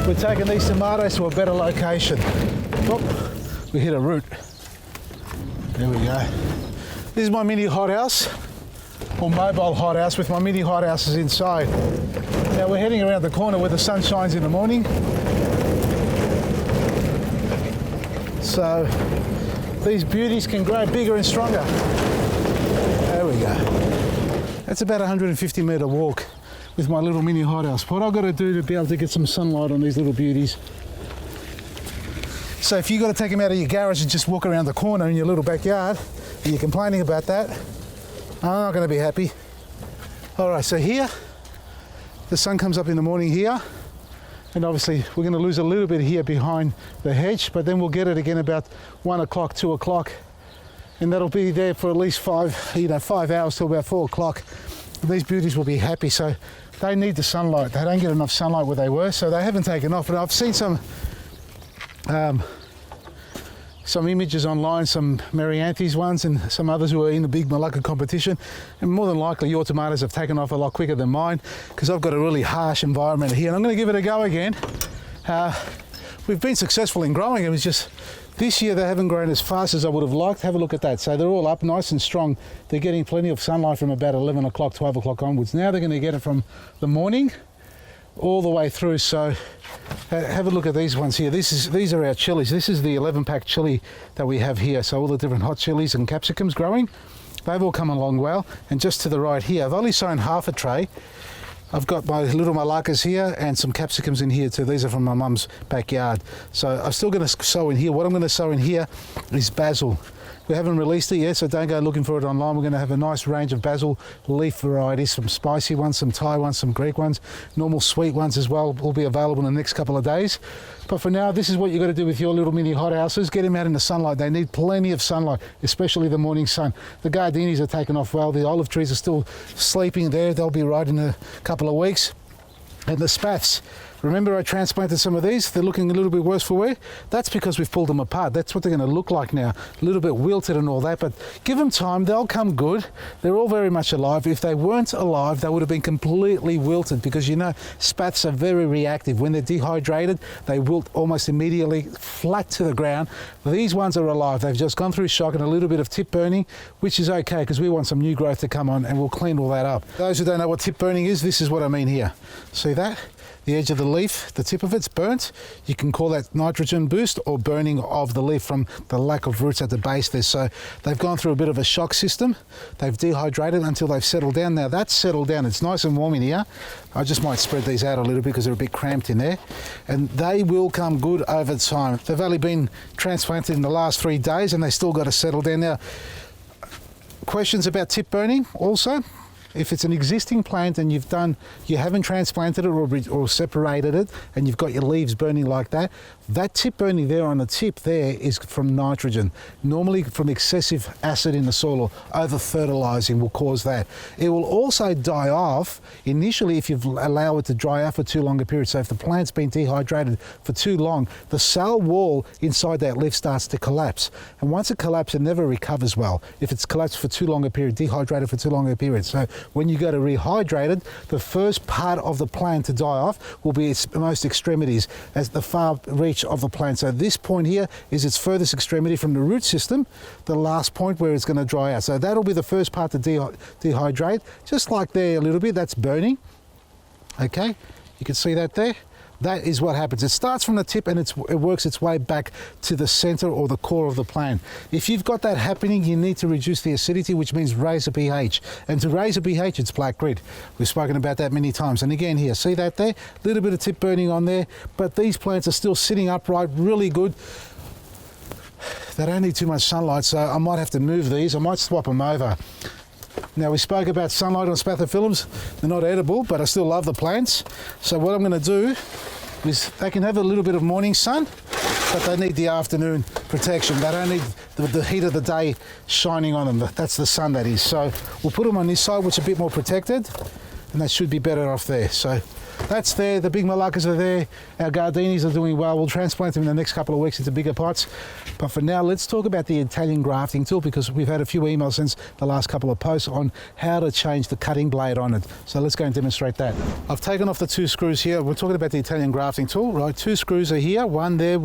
we're taking these tomatoes to a better location. Oh, we hit a root. There we go. This is my mini hothouse, or mobile hothouse, with my mini hothouses inside. Now we're heading around the corner where the sun shines in the morning. So these beauties can grow bigger and stronger. There we go. That's about a 150 metre walk with my little mini hothouse. What I've got to do to be able to get some sunlight on these little beauties. So if you've got to take them out of your garage and just walk around the corner in your little backyard, and you're complaining about that, I'm not going to be happy. All right, so here, the sun comes up in the morning here, and obviously we're going to lose a little bit here behind the hedge, but then we'll get it again about 1 o'clock, 2 o'clock, and that'll be there for at least 5 hours till about 4 o'clock. These beauties will be happy. So they need the sunlight. They don't get enough sunlight where they were, so they haven't taken off. And I've seen some images online, some Marianthes ones and some others who are in the big Malacca competition, and more than likely your tomatoes have taken off a lot quicker than mine, because I've got a really harsh environment here, and I'm going to give it a go again. We've been successful in growing. It was just this year they haven't grown as fast as I would have liked. Have a look at that. So they're all up nice and strong. They're getting plenty of sunlight from about 11 o'clock, 12 o'clock onwards. Now they're going to get it from the morning all the way through. So have a look at these ones here. These are our chilies. This is the 11-pack chili that we have here. So all the different hot chilies and capsicums growing. They've all come along well. And just to the right here, I've only sown half a tray. I've got my little malacas here and some capsicums in here too. These are from my mum's backyard. So I'm still going to sow in here. What I'm going to sow in here is basil. We haven't released it yet, so don't go looking for it online. We're going to have a nice range of basil leaf varieties, some spicy ones, some Thai ones, some Greek ones, normal sweet ones as well will be available in the next couple of days. But for now, this is what you've got to do with your little mini hothouses. Get them out in the sunlight. They need plenty of sunlight, especially the morning sun. The gardinis are taking off well. The olive trees are still sleeping there. They'll be right in a couple of weeks. And the spaths, remember I transplanted some of these? They're looking a little bit worse for wear. That's because we've pulled them apart. That's what they're going to look like now. A little bit wilted and all that, but give them time. They'll come good. They're all very much alive. If they weren't alive, they would have been completely wilted, because you know spaths are very reactive. When they're dehydrated, they wilt almost immediately flat to the ground. These ones are alive. They've just gone through shock and a little bit of tip burning, which is okay because we want some new growth to come on, and we'll clean all that up. Those who don't know what tip burning is, this is what I mean here. See that? The edge of the leaf, the tip of it's burnt. You can call that nitrogen boost or burning of the leaf from the lack of roots at the base there. So they've gone through a bit of a shock system. They've dehydrated until they've settled down. Now that's settled down. It's nice and warm in here. I just might spread these out a little bit because they're a bit cramped in there. And they will come good over time. They've only been transplanted in the last 3 days and they still got to settle down. Now, questions about tip burning also? If it's an existing plant and you haven't transplanted it or separated it, and you've got your leaves burning like that, that tip burning there on the tip there is from nitrogen. Normally from excessive acid in the soil or over fertilizing will cause that. It will also die off initially if you allow it to dry out for too long a period. So if the plant's been dehydrated for too long, the cell wall inside that leaf starts to collapse. And once it collapses, it never recovers well if it's collapsed for too long a period, dehydrated for too long a period. So when you go to rehydrate it, the first part of the plant to die off will be its most extremities, as the far reach of the plant. So this point here is its furthest extremity from the root system, the last point where it's going to dry out. So that'll be the first part to dehydrate, just like there a little bit. That's burning. Okay, you can see that there. That is what happens. It starts from the tip and it works its way back to the center or the core of the plant. If you've got that happening, you need to reduce the acidity, which means raise the pH. And to raise the pH, it's black grit. We've spoken about that many times. And again here, see that there? A little bit of tip burning on there, but these plants are still sitting upright, really good. They don't need too much sunlight, so I might have to move these. I might swap them over. Now we spoke about sunlight on spathiphyllums. They're not edible, but I still love the plants. So what I'm going to do is they can have a little bit of morning sun, but they need the afternoon protection. They don't need the heat of the day shining on them. That's the sun, that is. So we'll put them on this side, which is a bit more protected, and they should be better off there. So that's there. The big Moluccas are there. Our Gardinis are doing well. We'll transplant them in the next couple of weeks into bigger pots. But for now, let's talk about the Italian grafting tool, because we've had a few emails since the last couple of posts on how to change the cutting blade on it. So let's go and demonstrate that. I've taken off the 2 screws here. We're talking about the Italian grafting tool, right? 2 screws are here, one there,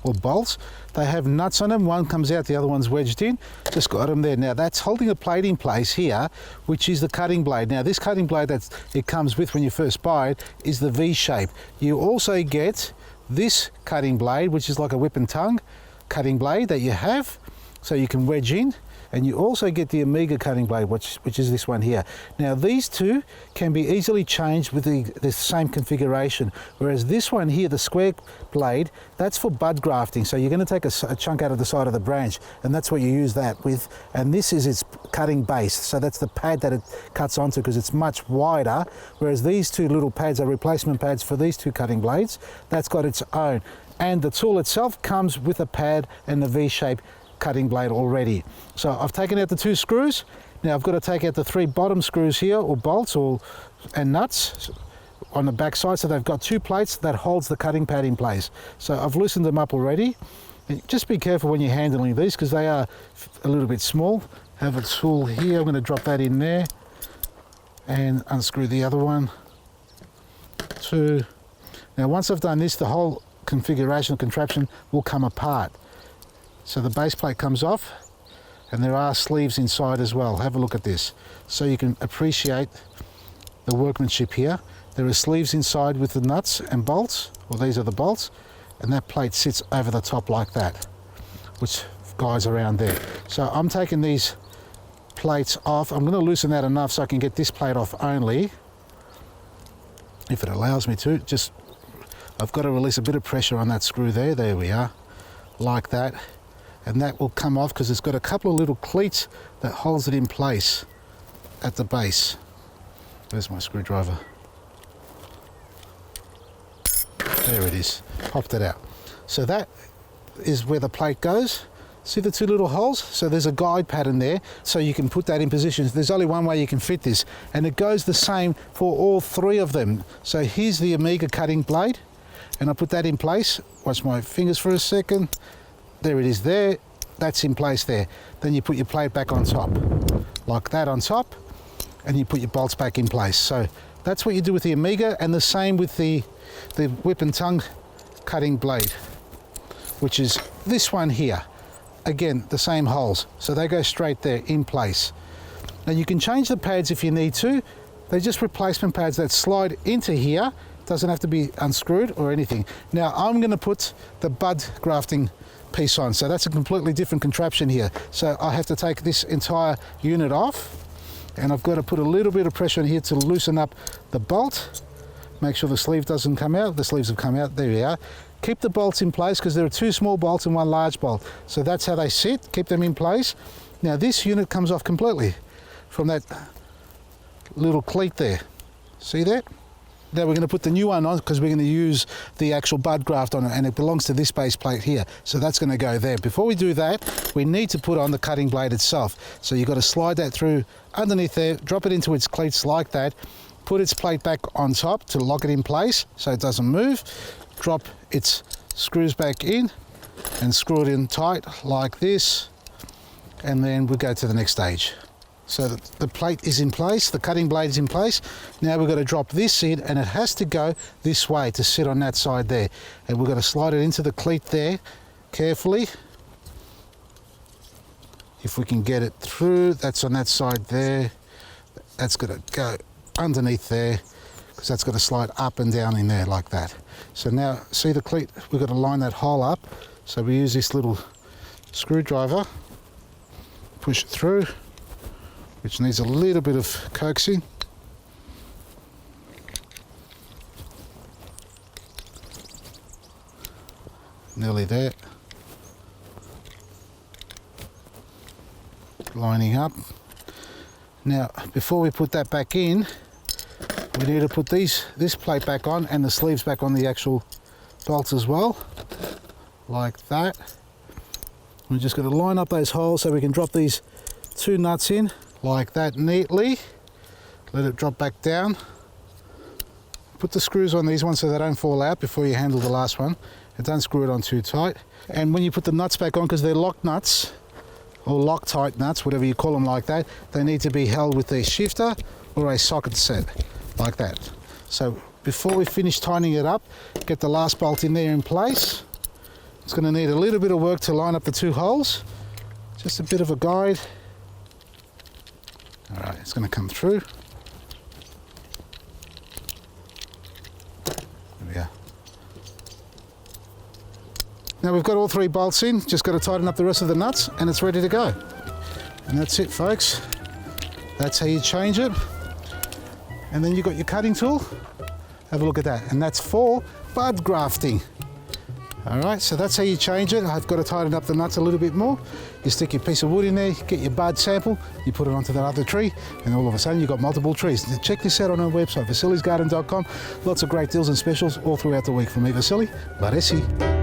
or bolts. They have nuts on them. One comes out, the other one's wedged in. Just got them there. Now that's holding the plate in place here, which is the cutting blade. Now this cutting blade that it comes with when you first buy it is the V shape. You also get this cutting blade, which is like a whip and tongue cutting blade that you have, so you can wedge in. And you also get the Omega cutting blade, which is this one here. Now these two can be easily changed with the same configuration, whereas this one here, the square blade, that's for bud grafting. So you're going to take a chunk out of the side of the branch, and that's what you use that with. And this is its cutting base, so that's the pad that it cuts onto, because it's much wider, whereas these two little pads are replacement pads for these 2 cutting blades. That's got its own. And the tool itself comes with a pad and the V-shape cutting blade already. So I've taken out the 2 screws. Now I've got to take out the 3 bottom screws here, or bolts and nuts on the back side, so they've got 2 plates that holds the cutting pad in place. So I've loosened them up already. And just be careful when you're handling these, because they are a little bit small. Have a tool here. I'm going to drop that in there and unscrew the other one. 2. Now once I've done this, the whole configuration contraption will come apart. So the base plate comes off, and there are sleeves inside as well. Have a look at this, so you can appreciate the workmanship here. There are sleeves inside with the nuts and bolts, well, these are the bolts, and that plate sits over the top like that, which guides around there. So I'm taking these plates off. I'm going to loosen that enough so I can get this plate off only, if it allows me to. Just, I've got to release a bit of pressure on that screw there. There we are, like that. And that will come off because it's got a couple of little cleats that holds it in place at the base. There's my screwdriver. There it is, popped it out. So that is where the plate goes. See the 2 little holes? So there's a guide pattern there, so you can put that in position. There's only one way you can fit this, and it goes the same for all 3 of them. So here's the Omega cutting blade, and I put that in place. Watch my fingers for a second. There it is there, that's in place there. Then you put your plate back on top, like that on top, and you put your bolts back in place. So that's what you do with the Omega, and the same with the whip and tongue cutting blade, which is this one here. Again, the same holes, so they go straight there in place. Now you can change the pads if you need to. They're just replacement pads that slide into here. Doesn't have to be unscrewed or anything. Now I'm going to put the bud grafting piece on, so that's a completely different contraption here. So I have to take this entire unit off, and I've got to put a little bit of pressure in here to loosen up the bolt. Make sure the sleeve doesn't come out. The sleeves have come out. There we are. Keep the bolts in place, because there are 2 small bolts and 1 large bolt. So that's how they sit. Keep them in place. Now this unit comes off completely from that little cleat there. See that? Now we're going to put the new one on, because we're going to use the actual bud graft on it, and it belongs to this base plate here. So that's going to go there. Before we do that, we need to put on the cutting blade itself. So you've got to slide that through underneath there, drop it into its cleats like that, put its plate back on top to lock it in place so it doesn't move, drop its screws back in and screw it in tight like this, and then we go to the next stage. So the plate is in place, the cutting blade is in place. Now we've got to drop this in, and it has to go this way to sit on that side there. And we've got to slide it into the cleat there carefully. If we can get it through, that's on that side there. That's got to go underneath there, because that's got to slide up and down in there like that. So now, see the cleat, we've got to line that hole up. So we use this little screwdriver, push it through, which needs a little bit of coaxing. Nearly there. Lining up. Now, before we put that back in, we need to put this plate back on, and the sleeves back on the actual bolts as well, like that. We're just going to line up those holes so we can drop these 2 nuts in like that neatly. Let it drop back down Put the screws on these ones so they don't fall out before you handle the last one. And don't screw it on too tight. And when you put the nuts back on, because they're lock nuts, or Loctite nuts, whatever you call them like that, they need to be held with a shifter or a socket set, like that. So before we finish tightening it up, get the last bolt in there in place. It's going to need a little bit of work to line up the two holes. Just a bit of a guide. All right, it's going to come through. There we go. Now we've got all three bolts in, just got to tighten up the rest of the nuts and it's ready to go. And that's it, folks. That's how you change it. And then you've got your cutting tool. Have a look at that. And that's for bud grafting. All right, so that's how you change it. I've got to tighten up the nuts a little bit more. You stick your piece of wood in there, get your bud sample, you put it onto that other tree, and all of a sudden you've got multiple trees. Now check this out on our website, vasilisgarden.com. Lots of great deals and specials all throughout the week. From me, Vasily, Baresi.